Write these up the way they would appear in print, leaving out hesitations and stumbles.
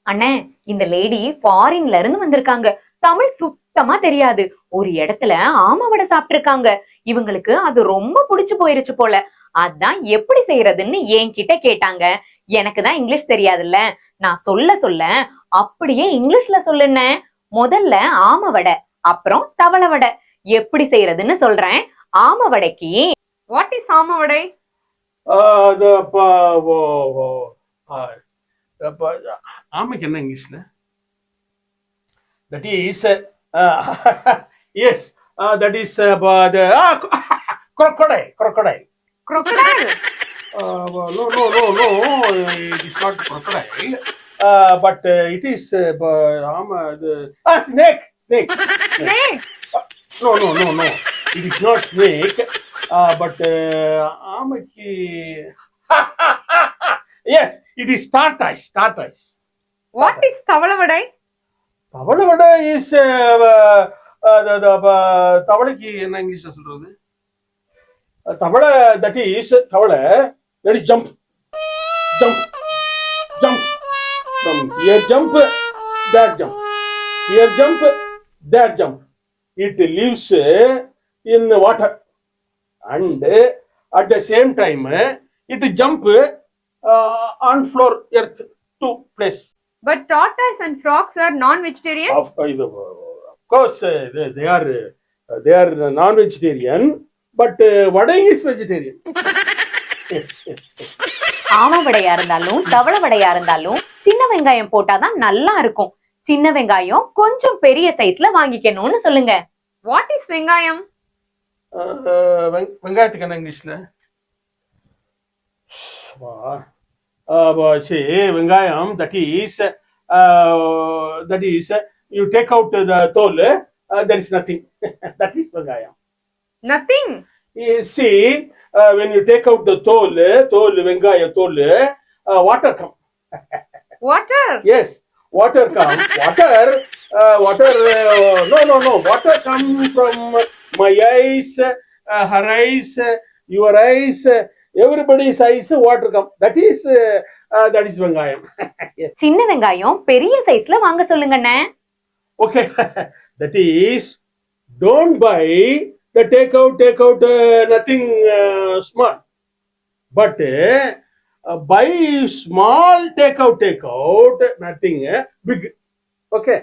அண்ணே, இந்த லேடி ஃபாரின்ல இருந்து வந்திருக்காங்க. தமிழ் சுத்தமா தெரியாது. ஒரு இடத்துல ஆமை வடை சாப்பிட்டிருக்காங்க. இவங்களுக்கு அது ரொம்ப பிடிச்சு போயிருச்சு போல. அதான் எப்படி செய்யறதுன்னு என்கிட்ட கேட்டாங்க. எனக்கு தான் இங்கிலீஷ் தெரியாதுல்ல, நான் சொல்ல சொல்ல அப்படியே இங்கிலீஷ்ல சொல்லுன. முதல்ல ஆமை வடை, அப்புறம் தவளை வடை எப்படி செய்யறதுன்னு சொல்றேன். ஆமை வடைக்கு வாட் இஸ் ஆமை வடை? ஆமைக்கு என்ன இங்கிலீஷ்ல? That is S that is crocodile. Crocodile? No, it is not crocodile, but it is snake. Snake? No, it is not snake, but ஆமைக்கு yes, it is tortoise. What is தவளை வடை? தவளை வடை is தவளைக்கு என்ன இங்கிலீஷ்ல சொல்றது? தவளை, that is தவளை, that is jump from here, jump there, jump here, jump there, jump. It lives in water and at the same time it jump on floor, earth, to place. But tortoise and frogs are non-vegetarian? Of course they are non-vegetarian, but vadai is vegetarian. Yes. ஆமை வடையா இருந்தாலும் தவளை வடையா இருந்தாலும் சின்ன வெங்காயம் போட்டாதான் நல்லா இருக்கும். சின்ன வெங்காயம் கொஞ்சம் பெரிய சைஸ்ல வாங்கிக்கணும்னு சொல்லுங்க. வாட் இஸ் வெங்காயம்? வெங்காயத்துக்கு என்ன இங்கிலீஷ்ல? வெங்காயம், that is you take out the toll, there is nothing. That is வெங்காயம். Nothing? See, when you take out the toll, வெங்காய toll, water come. Water? Yes, water come. Water, no, water come from my eyes, her eyes, your eyes, everybody's eyes, water come. That is வெங்காயம். Yes. சின்ன வெங்காயம் பெரிய சைஸ்ல வாங்க சொல்லுங்கண்ணே. Okay, that is, don't buy the take out nothing small, but buy small take out nothing big. Okay.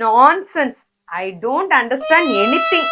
Nonsense. I don't understand anything.